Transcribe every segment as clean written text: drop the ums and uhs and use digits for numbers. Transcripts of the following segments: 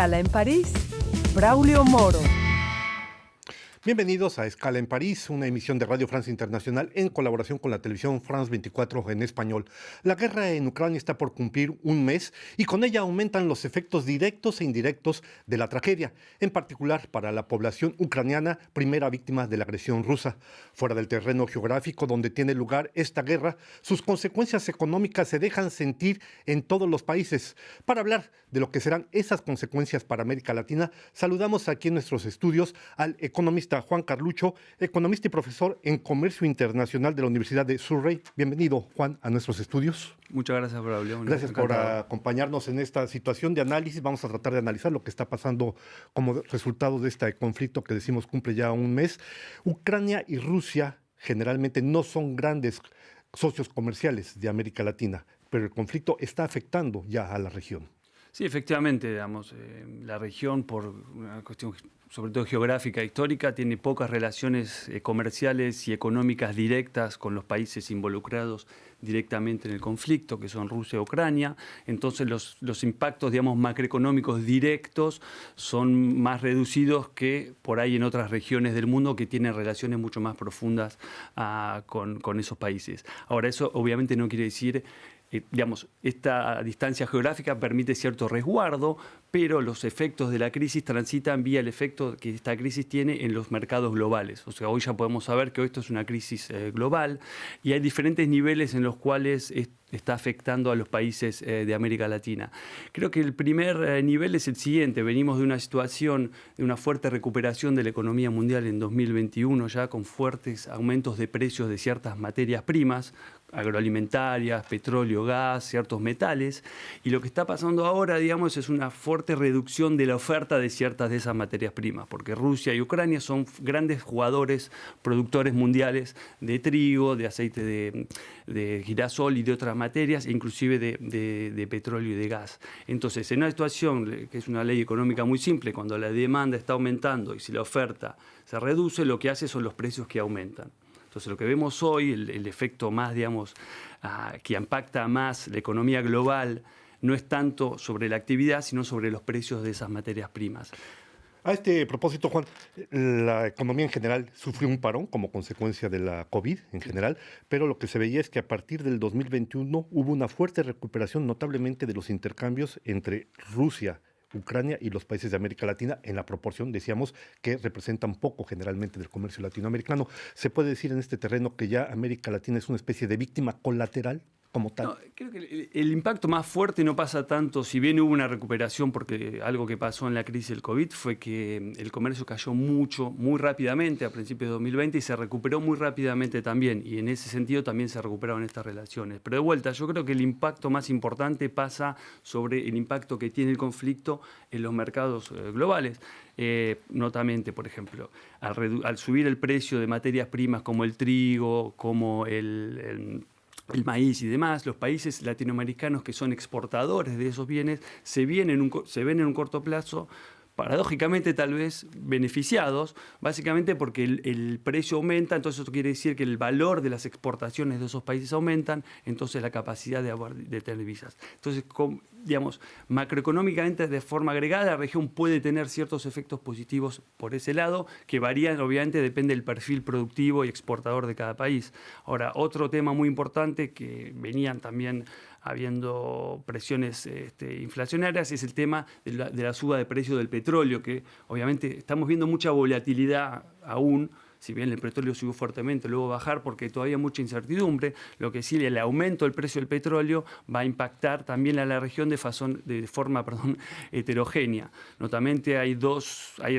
Escala en París, Braulio Moro. Bienvenidos a Escala en París, una emisión de Radio France Internacional en colaboración con la televisión France 24 en español. La guerra en Ucrania está por cumplir un mes y con ella aumentan los efectos directos e indirectos de la tragedia, en particular para la población ucraniana, primera víctima de la agresión rusa. Fuera del terreno geográfico donde tiene lugar esta guerra, sus consecuencias económicas se dejan sentir en todos los países. Para hablar de lo que serán esas consecuencias para América Latina, saludamos aquí en nuestros estudios al economista Juan Carlucho, economista y profesor en Comercio Internacional de la Universidad de Surrey. Bienvenido, Juan, a nuestros estudios. Muchas gracias, Braulio. Gracias por acompañarnos en esta situación de análisis. Vamos a tratar de analizar lo que está pasando como resultado de este conflicto que decimos cumple ya un mes. Ucrania y Rusia generalmente no son grandes socios comerciales de América Latina, pero el conflicto está afectando ya a la región. Sí, efectivamente, digamos, la región, por una cuestión sobre todo geográfica e histórica, tiene pocas relaciones comerciales y económicas directas con los países involucrados directamente en el conflicto, que son Rusia y Ucrania. Entonces los impactos, digamos, macroeconómicos directos son más reducidos que por ahí en otras regiones del mundo que tienen relaciones mucho más profundas con esos países. Ahora, eso obviamente no quiere decir digamos, esta distancia geográfica permite cierto resguardo, pero los efectos de la crisis transitan vía el efecto que esta crisis tiene en los mercados globales. O sea, hoy ya podemos saber que esto es una crisis global y hay diferentes niveles en los cuales está afectando a los países de América Latina. Creo que el primer nivel es el siguiente. Venimos de una situación de una fuerte recuperación de la economía mundial en 2021, ya con fuertes aumentos de precios de ciertas materias primas, agroalimentarias, petróleo, gas, ciertos metales. Y lo que está pasando ahora, digamos, es una fuerte reducción de la oferta de ciertas de esas materias primas, porque Rusia y Ucrania son grandes jugadores, productores mundiales de trigo, de aceite de girasol y de otras materias, inclusive de petróleo y de gas. Entonces, en una situación que es una ley económica muy simple, cuando la demanda está aumentando y si la oferta se reduce, lo que hace son los precios que aumentan. Entonces, lo que vemos hoy, el efecto más, digamos, que impacta más la economía global, no es tanto sobre la actividad, sino sobre los precios de esas materias primas. A este propósito, Juan, la economía en general sufrió un parón como consecuencia de la COVID en general, pero lo que se veía es que a partir del 2021 hubo una fuerte recuperación notablemente de los intercambios entre Rusia, Ucrania y los países de América Latina en la proporción, decíamos, que representan poco generalmente del comercio latinoamericano. ¿Se puede decir en este terreno que ya América Latina es una especie de víctima colateral como tal? No, creo que el impacto más fuerte no pasa tanto, si bien hubo una recuperación, porque algo que pasó en la crisis del COVID fue que el comercio cayó mucho, muy rápidamente a principios de 2020 y se recuperó muy rápidamente también, y en ese sentido también se recuperaron estas relaciones. Pero de vuelta, yo creo que el impacto más importante pasa sobre el impacto que tiene el conflicto en los mercados globales. Notamente, por ejemplo, al subir el precio de materias primas como el trigo, como el maíz y demás, los países latinoamericanos que son exportadores de esos bienes se ven en un corto plazo, paradójicamente tal vez beneficiados, básicamente porque el precio aumenta, entonces eso quiere decir que el valor de las exportaciones de esos países aumentan, entonces la capacidad de tener divisas. Entonces, digamos, macroeconómicamente de forma agregada, la región puede tener ciertos efectos positivos por ese lado, que varían, obviamente, depende del perfil productivo y exportador de cada país. Ahora, otro tema muy importante que venían también habiendo presiones inflacionarias, es el tema de la suba de precio del petróleo, que obviamente estamos viendo mucha volatilidad aún, si bien el petróleo subió fuertemente, luego bajar porque todavía hay mucha incertidumbre, lo que sí, el aumento del precio del petróleo va a impactar también a la región de forma heterogénea. Notamente hay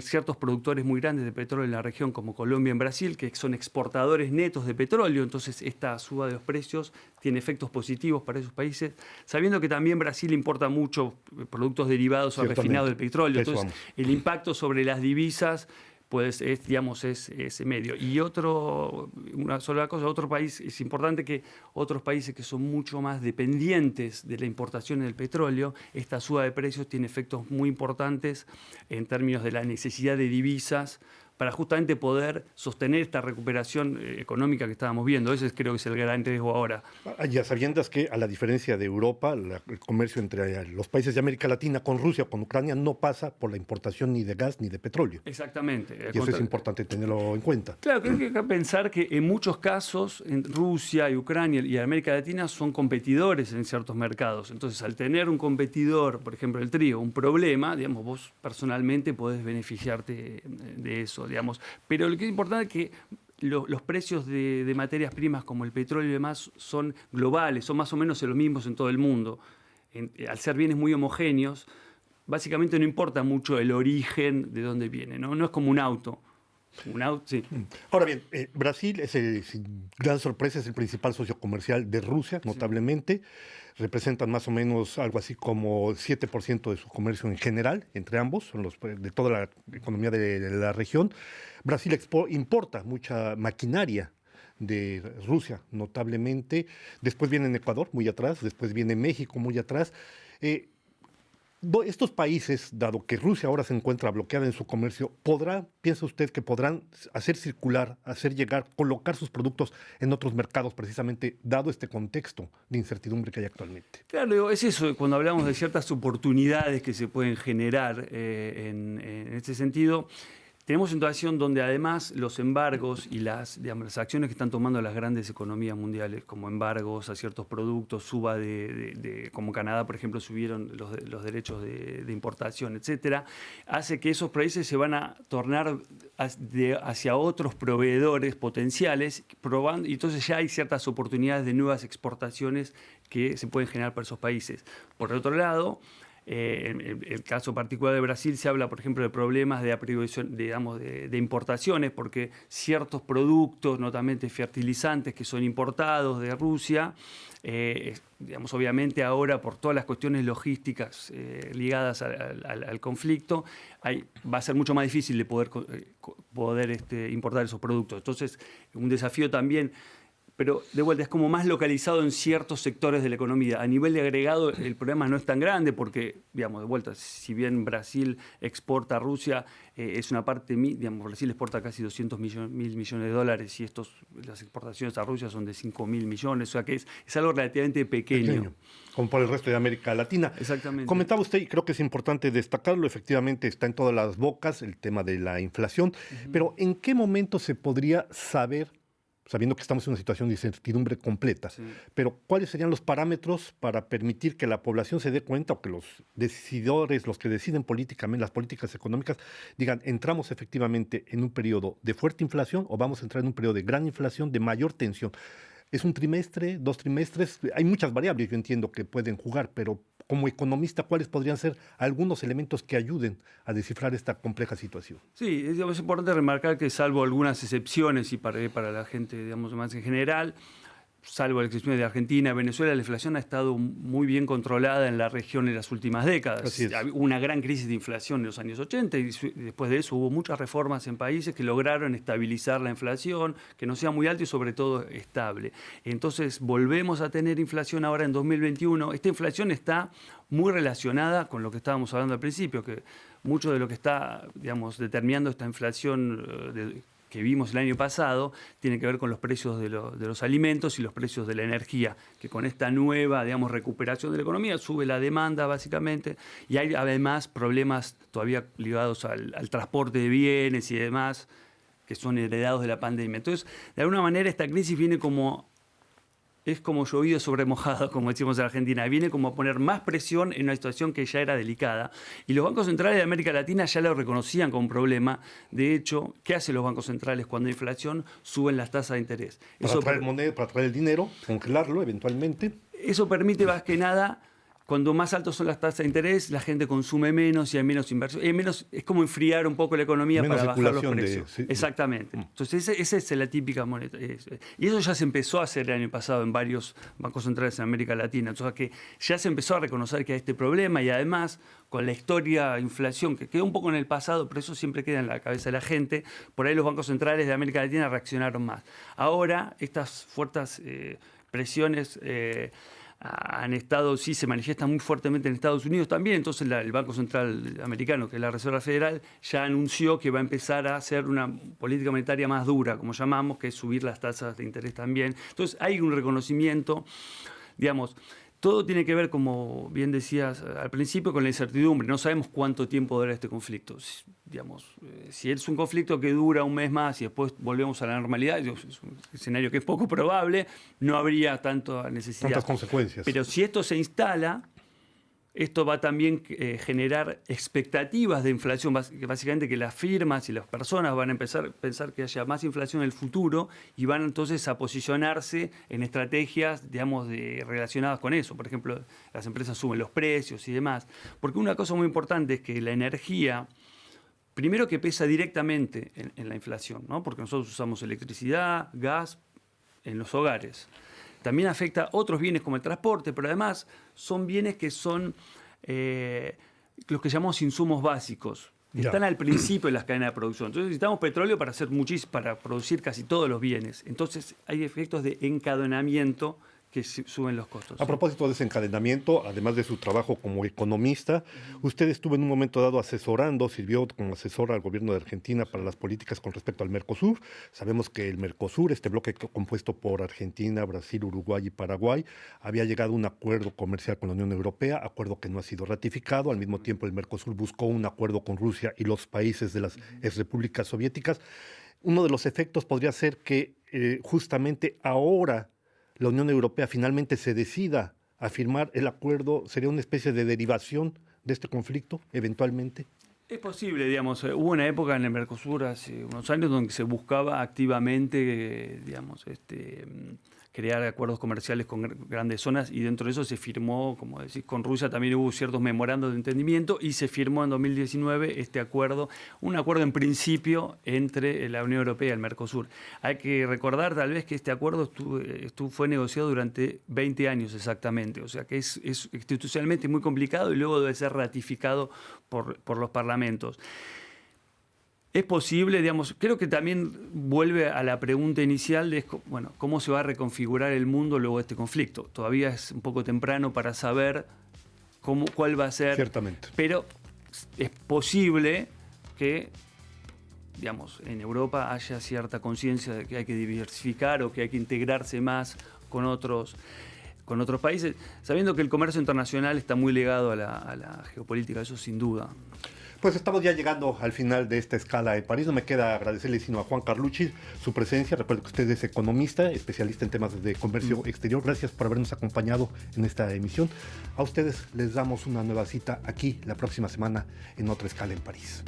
ciertos productores muy grandes de petróleo en la región, como Colombia y Brasil, que son exportadores netos de petróleo, entonces esta suba de los precios tiene efectos positivos para esos países, sabiendo que también Brasil importa mucho productos derivados o refinados del petróleo, entonces el impacto sobre las divisas pues es ese medio. Y una sola cosa, otro país, es importante que otros países que son mucho más dependientes de la importación del petróleo, esta suba de precios tiene efectos muy importantes en términos de la necesidad de divisas para justamente poder sostener esta recuperación económica que estábamos viendo. Ese creo que es el gran riesgo ahora. Ya sabiendas que, a la diferencia de Europa, el comercio entre los países de América Latina con Rusia o con Ucrania no pasa por la importación ni de gas ni de petróleo. Exactamente. Y eso es importante tenerlo en cuenta. Claro, creo que hay que pensar que en muchos casos en Rusia y Ucrania y América Latina son competidores en ciertos mercados. Entonces, al tener un competidor, por ejemplo el trigo, un problema, digamos, vos personalmente podés beneficiarte de eso, digamos. Pero lo que es importante es que los precios de materias primas como el petróleo y demás son globales, son más o menos los mismos en todo el mundo. Al ser bienes muy homogéneos, básicamente no importa mucho el origen de dónde viene, ¿no? No es como un auto. Sí. Ahora bien, Brasil sin gran sorpresa, es el principal socio comercial de Rusia, notablemente. Representan más o menos algo así como 7% de su comercio en general, entre ambos, son de toda la economía de la región. Brasil importa mucha maquinaria de Rusia, notablemente. Después viene Ecuador, muy atrás. Después viene México, muy atrás. Estos países, dado que Rusia ahora se encuentra bloqueada en su comercio, piensa usted que podrán hacer circular, hacer llegar, colocar sus productos en otros mercados, precisamente dado este contexto de incertidumbre que hay actualmente? Claro, es eso, cuando hablamos de ciertas oportunidades que se pueden generar en este sentido. Tenemos situación donde además los embargos y las acciones que están tomando las grandes economías mundiales, como embargos a ciertos productos, como Canadá, por ejemplo, subieron los derechos de importación, etcétera, hace que esos países se van a tornar hacia otros proveedores potenciales, y entonces ya hay ciertas oportunidades de nuevas exportaciones que se pueden generar para esos países. Por otro lado, en el caso particular de Brasil se habla, por ejemplo, de problemas de importaciones, porque ciertos productos, notablemente fertilizantes que son importados de Rusia, obviamente ahora por todas las cuestiones logísticas ligadas al conflicto, va a ser mucho más difícil de poder importar esos productos. Entonces, un desafío también. Pero de vuelta es como más localizado en ciertos sectores de la economía. A nivel de agregado el problema no es tan grande porque, digamos, de vuelta, si bien Brasil exporta a Rusia, es una parte, Brasil exporta casi 200 mil millones de dólares y las exportaciones a Rusia son de 5.000 millones, o sea que es algo relativamente pequeño. Como por el resto de América Latina. Exactamente. Comentaba usted, y creo que es importante destacarlo, efectivamente está en todas las bocas el tema de la inflación, pero ¿en qué momento se podría saber, sabiendo que estamos en una situación de incertidumbre completa, pero cuáles serían los parámetros para permitir que la población se dé cuenta o que los decidores, los que deciden políticamente, las políticas económicas, digan, entramos efectivamente en un periodo de fuerte inflación o vamos a entrar en un periodo de gran inflación, de mayor tensión? ¿Es un trimestre, 2 trimestres? Hay muchas variables, yo entiendo, que pueden jugar, pero como economista, ¿cuáles podrían ser algunos elementos que ayuden a descifrar esta compleja situación? Sí, es importante remarcar que salvo algunas excepciones y para la gente, digamos, más en general, salvo las excepciones de Argentina, Venezuela, la inflación ha estado muy bien controlada en la región en las últimas décadas. Hubo una gran crisis de inflación en los años 80 y después de eso hubo muchas reformas en países que lograron estabilizar la inflación, que no sea muy alta y sobre todo estable. Entonces volvemos a tener inflación ahora en 2021. Esta inflación está muy relacionada con lo que estábamos hablando al principio, que mucho de lo que está, digamos, determinando esta inflación que vimos el año pasado tiene que ver con los precios de los alimentos y los precios de la energía, que con esta nueva, digamos, recuperación de la economía sube la demanda básicamente, y hay además problemas todavía ligados al transporte de bienes y demás que son heredados de la pandemia. Entonces, de alguna manera esta crisis viene como llovido sobre mojado, como decimos en Argentina. Viene como a poner más presión en una situación que ya era delicada. Y los bancos centrales de América Latina ya lo reconocían como un problema. De hecho, ¿qué hacen los bancos centrales cuando hay inflación? Suben las tasas de interés. Para traer moneda, para traer el dinero, congelarlo eventualmente. Eso permite más que nada, cuando más altas son las tasas de interés, la gente consume menos y hay menos inversión. Es como enfriar un poco la economía para bajar los precios. Exactamente. Entonces, esa es la típica moneda. Y eso ya se empezó a hacer el año pasado en varios bancos centrales en América Latina. Entonces, que ya se empezó a reconocer que hay este problema y además, con la historia de inflación, que quedó un poco en el pasado, pero eso siempre queda en la cabeza de la gente, por ahí los bancos centrales de América Latina reaccionaron más. Ahora, estas fuertes presiones han estado, sí, se manifiestan muy fuertemente en Estados Unidos también. Entonces el Banco Central americano, que es la Reserva Federal, ya anunció que va a empezar a hacer una política monetaria más dura, como llamamos, que es subir las tasas de interés también. Entonces hay un reconocimiento, digamos. Todo tiene que ver, como bien decías al principio, con la incertidumbre. No sabemos cuánto tiempo dura este conflicto. Si es un conflicto que dura un mes más y después volvemos a la normalidad, es un escenario que es poco probable, no habría tanta necesidad. Tantas consecuencias. Pero si esto se instala, esto va también a generar expectativas de inflación, básicamente que las firmas y las personas van a empezar a pensar que haya más inflación en el futuro y van entonces a posicionarse en estrategias, digamos, relacionadas con eso. Por ejemplo, las empresas suben los precios y demás. Porque una cosa muy importante es que la energía, primero que pesa directamente en la inflación, ¿no? Porque nosotros usamos electricidad, gas en los hogares. También afecta a otros bienes como el transporte, pero además son bienes que son los que llamamos insumos básicos. Están al principio de las cadenas de producción. Entonces necesitamos petróleo para producir casi todos los bienes. Entonces hay efectos de encadenamiento que suben los costos. A propósito de desencadenamiento, además de su trabajo como economista, usted estuvo en un momento dado sirvió como asesor al gobierno de Argentina para las políticas con respecto al Mercosur. Sabemos que el Mercosur, este bloque compuesto por Argentina, Brasil, Uruguay y Paraguay, había llegado a un acuerdo comercial con la Unión Europea, acuerdo que no ha sido ratificado. Al mismo tiempo, el Mercosur buscó un acuerdo con Rusia y los países de las exrepúblicas soviéticas. Uno de los efectos podría ser que justamente ahora la Unión Europea finalmente se decida a firmar el acuerdo. ¿Sería una especie de derivación de este conflicto, eventualmente? Es posible, digamos. Hubo una época en el Mercosur, hace unos años, donde se buscaba activamente, digamos, crear acuerdos comerciales con grandes zonas, y dentro de eso se firmó, como decís, con Rusia también hubo ciertos memorandos de entendimiento, y se firmó en 2019 este acuerdo, un acuerdo en principio entre la Unión Europea y el Mercosur. Hay que recordar tal vez que este acuerdo fue negociado durante 20 años exactamente, o sea que es institucionalmente muy complicado y luego debe ser ratificado por los parlamentos. Es posible, digamos, creo que también vuelve a la pregunta inicial de, bueno, ¿cómo se va a reconfigurar el mundo luego de este conflicto? Todavía es un poco temprano para saber cuál va a ser. Ciertamente. Pero es posible que, digamos, en Europa haya cierta conciencia de que hay que diversificar o que hay que integrarse más con otros países, sabiendo que el comercio internacional está muy ligado a la geopolítica, eso sin duda. Pues estamos ya llegando al final de esta escala en París. No me queda agradecerle sino a Juan Carlucci su presencia. Recuerdo que usted es economista, especialista en temas de comercio exterior. Gracias por habernos acompañado en esta emisión. A ustedes les damos una nueva cita aquí la próxima semana en otra escala en París.